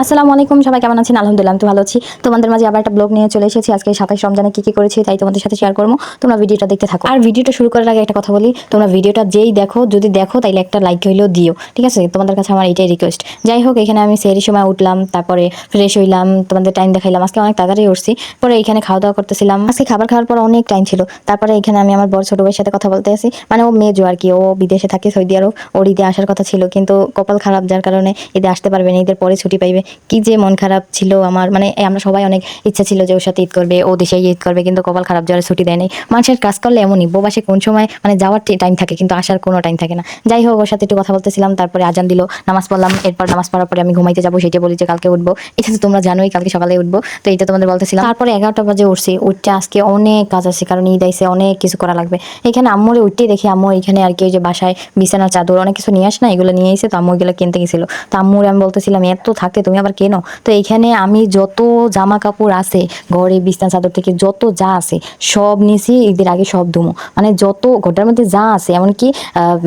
আসসালামু আলাইকুম, সবাই কেমন আছেন? আলহামদুলিল্লাহ আমি তো ভালো আছি। তোমাদের মাঝে আবার একটা ব্লগ নিয়ে চলে এসেছি। আজকে 27 রমজানে কি করেছি তাই তোমাদের সাথে শেয়ার করবো। তোমরা ভিডিওটা দেখতে থাকো। আর ভিডিওটা শুরু করার আগে একটা কথা বলি, তোমরা ভিডিওটা যেই দেখো, যদি দেখো তাইলে একটা লাইক হইলেও দিও, ঠিক আছে? তোমাদের কাছে আমার এটাই রিকোয়েস্ট। যাই হোক, এখানে আমি সেহরির সময় উঠলাম, তারপরে ফ্রেশ হইলাম, তোমাদের টাইম দেখাইলাম। আজকে অনেক তাড়াতাড়ি উঠছি। পরে এখানে খাওয়া দাওয়া করতেছিলাম। আজকে খাবার খাওয়ার পর অনেক টাইম ছিল। তারপরে এখানে আমি আমার বড় ছোট ভাইয়ের সাথে কথা বলতে আসি। মানে ও মেজো আর কি, ও বিদেশে থাকে সৌদি আরব। ওর ঈদে আসার কথা ছিল, কিন্তু কপাল খারাপ, যার কারণে ঈদে আসতে পারবে না। ঈদের পরে ছুটি পাইবে। কি যে মন খারাপ ছিল আমার, মানে আমরা সবাই অনেক ইচ্ছা ছিল যে ওর সাথে ঈদ করবে, ও দেশে ঈদ করবে, কিন্তু কপাল খারাপ, যারা ছুটি দেয় নাই। মানুষের কাজ করলে এমনই, প্রবাসে কোন সময় মানে যাওয়ার টাইম থাকে কিন্তু আসার কোনো টাইম থাকে না। যাই হোক, ওর সাথে একটু কথা বলতেছিলাম, তারপরে আজান দিল, নামাজ পড়লাম। এরপর নামাজ পড়ার পরে আমি ঘুমাইতে যাবো, সেটা বলি যে কালকে উঠবো। এটা তো তোমরা জানোই, কালকে সকালে উঠবো। তো এটা তোমাদের বলতেছিলাম। তারপরে 11টা বাজে উঠছি। উঠতে আজকে অনেক কাজ আছে, কারণ ঈদ আইছে, অনেক কিছু করা লাগবে। এখানে আম্মুরে উঠতেই দেখি আম্মু এখানে আর কি ওই যে বাসায় বিছানা চাদর অনেক কিছু নিয়ে আস না, এগুলো নিয়ে এসে, তো আম্মু এগুলো কিনতে গেছিল। তো আম্মুরে আমি বলতেছিলাম এত থাকতে তুমি আবার কেনো? তো এইখানে আমি যত জামা কাপড় আছে ঘরে, বিছনা চাদর থেকে যত যা আছে সব নিছি ঈদের আগে, সব ধুমো। মানে যত ঘরটার মধ্যে যা আছে, এমনকি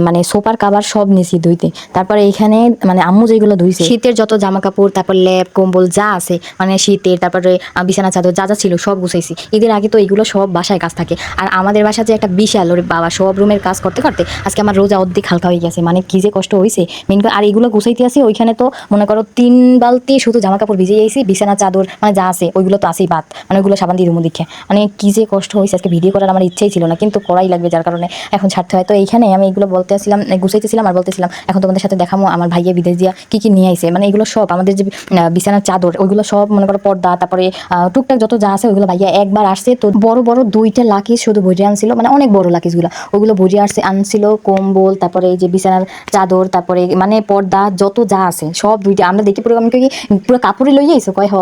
মানে সোফার কাভার সব নিছি ধুইতে। তারপরে এখানে মানে আম্মু যেগুলো ধুইছে, শীতের যত জামা কাপড়, তারপর লেপ কম্বল যা আছে, মানে শীতের, তারপরে বিছানা চাদর যা যা ছিল সব গুছাইছি। ঈদের আগে তো এগুলো সব বাসায় কাজ থাকে। আর আমাদের বাসা যে একটা বিশাল, ওর বাবা, সব রুমের কাজ করতে করতে আজকে আমার রোজা অর্ধেক হালকা হয়ে গেছে। মানে কি যে কষ্ট হয়েছে মেন। আর এগুলো গুছাইতে আসি, ওইখানে তো মনে করো 3 বালতি শুধু জামা কাপড় ভিজে যাইছি, বিছানা চাদর মানে যা আছে ওইগুলো তো আছেই, বাদ মানে ওইগুলো সাবান দিয়ে ধুমো দেখে। মানে কি যে কষ্ট হয়েছে, আজকে ভিডিও করার আমার ইচ্ছেই ছিল না, কিন্তু করাই লাগবে, যার কারণে এখন ছাড়তে হয়। তো এইখানে আমি এগুলো বলতে আসছিলাম, গুছাইতেছিলাম আর বলতেছিলাম এখন তোমাদের সাথে দেখাবো আমার ভাইয়া বিদেশ দিয়া কি নিয়ে আইছে। মানে এগুলো সব আমাদের যে বিছানার চাদর, ওইগুলো সব মনে করো পর্দা, তারপরে টুকটাক যত যা আছে ওইগুলো ভাইয়া একবার আসছে। তো বড় বড় 2টা লাকিজ শুধু ভরে আনছিল, মানে অনেক বড় লাকিজগুলো, ওগুলো ভরে আনছিল। কম্বল, তারপরে এই যে বিছানার চাদর, তারপরে মানে পর্দা যত যা আছে সব 2টা। আমরা দেখি পুরো, আমি পুরো কাপড়ই লইয়ে আইসো কয় হ।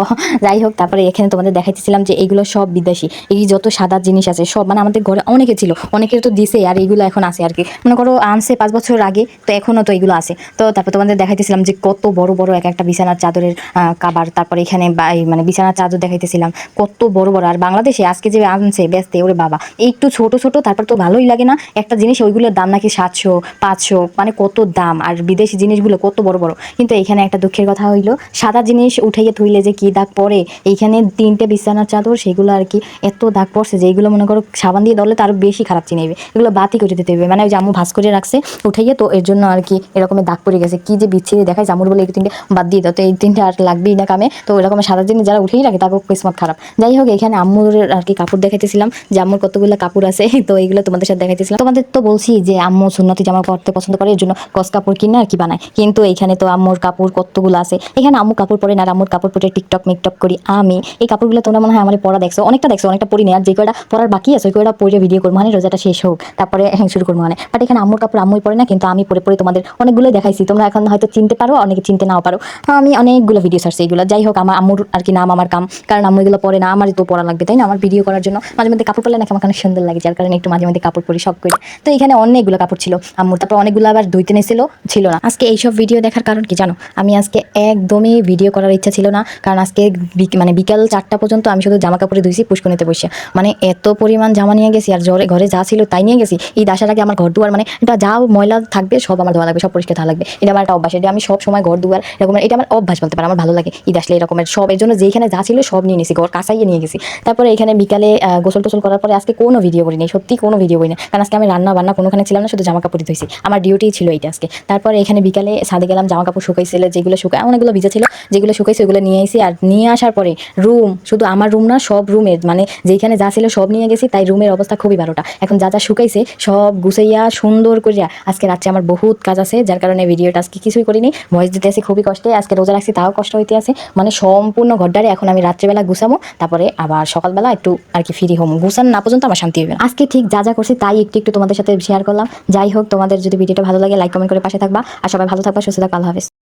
যাই হোক, তারপরে এখানে তোমাদের দেখাইতেছিলাম যে এইগুলো সব বিদেশি, এই যত সাদা জিনিস আছে সব, মানে আমাদের ঘরে অনেকে ছিল, অনেকের তো দিছে, আর এইগুলো এখন আছে আর কি। মনে করো আনছে 5 বছর আগে, তো এখনো তো এগুলো আছে। তো তারপর তোমাদের দেখাইতেছিলাম যে কত বড় বড় এক একটা বিছানার চাদরের কাবার, তারপরে এখানে মানে বিছানার চাদর দেখাইতেছিলাম কত বড় বড়। আর বাংলাদেশে আজকে যে আনছে বেচতে, ওরে বাবা, একটু ছোট ছোট, তারপর তো ভালোই লাগে না একটা জিনিস, ওইগুলোর দাম নাকি 700 500, মানে কত দাম। আর বিদেশি জিনিসগুলো কত বড় বড়। কিন্তু এখানে একটা দুঃখের কথা হইলো, সাদা জিনিস উঠাইয়ে থইলে যে কি দাগ পড়ে। এইখানে 3টে বিছানার চাদর, সেগুলো আর কি এত দাগ পড়ছে যে এইগুলো মনে করো সাবান দিয়ে ধরলে তার বেশি খারাপ চিনাইবে, এগুলো বাতি করে দিতে হবে। মানে ওই যে আম্মু ভাঁজ করে রাখছে উঠাইয়ে, তো এর জন্য আর কি এরকমের দাগ পড়ে গেছে। কি যে বিচ্ছিরি দেখায়, জামুর বলে এই 3টে বাদ দিয়ে দাও, তো এই 3টে আর লাগবেই না কামে। তো এরকম সাদা জিনিস যারা উঠেই রাখে তাকে কিসমত খারাপ। যাই হোক, এখানে আম্মুর আর কি কাপড় দেখাইতেছিলাম যে আম্মুর কতগুলো কাপড় আছে, তো এইগুলো তোমাদের সাথে দেখাইতেছিলাম। তোমাদের তো বলছি যে আম্মু সুন্নতি জামা পরতে পছন্দ করে, এর জন্য কস কাপড় কিনে আর কি বানায়। কিন্তু এইখানে তো আম্মুর কাপড় কতগুলো আছে। এখানে আম্মু কাপড় পরে না, আম্মুর কাপড় পরে টিকটক মিকটক করি আমি। এই কাপড়গুলো তোমরা মনে হয় আমার পরা দেখছো, অনেকটা পরি না। আর যে কয়টা পরার বাকি আছে ওই কয়টা পরে ভিডিও করবো, মানে রোজাটা শেষ হোক, তারপরে শুরু করবো মানে। বাট এখানে আম্মুর কাপড় আম্মুই পরে না, কিন্তু আমি পরে পরে তোমাদের অনেকগুলো দেখাইছি। তোমরা এখন হয়তো চিনতে পারো, অনেকে চিনতে নাও পারো। আমি অনেকগুলো ভিডিও ছাড়ছি এগুলো। যাই হোক, আমার আম্মুর আর কি নাম আমার কাম, কারণ আম্মু এগুলো পরে না, আমারই তো পরা লাগবে তাই না? আমার ভিডিও করার জন্য মাঝে মধ্যে কাপড় পরলে নাকি আমার অনেক সুন্দর লাগে, যার কারণে একটু মাঝে মধ্যে কাপড় পরি সব করে। তো এখানে অনেকগুলো কাপড় ছিল আম্মুর, তারপর অনেকগুলো আবার ধুইতে ছিল না। আজকে এইসব ভিডিও দেখার কারণ কি জানো? আমি আজকে একদমই ভিডিও করার ইচ্ছা ছিল না, কারণ আজকে মানে বিকাল 4টা পর্যন্ত আমি শুধু জামা কাপড়ে ধুইছি পুষ্কনিতে বসে। মানে এত পরিমাণ জামা নিয়ে গেছি, আর ঘরে যা ছিল তাই নিয়ে গেছি। ঈদ আসার আগে আমার ঘর দুয়ার, মানে এটা যা ময়লা থাকবে সব আমার ধোয়া লাগবে, সব পরিষ্কার থাকা লাগবে। এটা আমার একটা অভ্যাস, এটা আমি সব সময় ঘর দুয়ার এরকম, এটা আমার অভ্যাস বলতে পারো। আমার ভালো লাগে ঈদ আসলে এরকমের সব, এর জন্য যেখানে যা ছিল সব নিয়ে নিয়েছি, ঘর কাঁচাইয়ে নিয়ে গেছি। তারপরে এখানে বিকালে গোসল টোসল করার পরে আজকে কোনো ভিডিও করিনি, সত্যি কোনো ভিডিও করি না, কারণ আজকে আমি রান্না বান্না কোনোখানে ছিলাম না, শুধু জামা কাপড় ধুইছি। আমার ডিউটি ছিল এইটা আজকে। তারপরে এখানে বিকালে ছাদে গেলাম, জামা কাপড় শুকাইছিল, যেগুলো শুকায় অনেকগুলো ভিজা ছিল, যেগুলো শুকাইছে ওগুলো নিয়ে আসি। আর নিয়ে আসার পরে রুম, শুধু আমার রুম না, সব রুমের মানে যেখানে যা ছিল সব নিয়ে গেছি, তাই রুমের অবস্থা খুবই বারোটা। এখন যা যা শুকাইছে সব গুছাইয়া সুন্দর করিয়া, আজকে রাত্রে আমার বহুত কাজ আছে, যার কারণে ভিডিওটা আজকে কিছুই করিনি, ভয়েস দিতে আসি খুবই কষ্টে। আজকে রোজা রাখছি তাও কষ্ট হইতে আছে, মানে সম্পূর্ণ ঘরটারে এখন আমি রাত্রেবেলা গুছামো, তারপরে আবার সকালবেলা একটু আর কি ফ্রি হম। গুছান না পর্যন্ত আমার শান্তি হবে না। আজকে ঠিক যা যা করছি তাই একটু একটু তোমাদের সাথে শেয়ার করলাম। যাই হোক, তোমাদের যদি ভিডিওটা ভালো লাগে লাইক কমেন্ট করে পাশে থাকবা, আর সবাই ভালো থাকবা, সুস্থ থাকবা, আল্লাহ হাফেজ।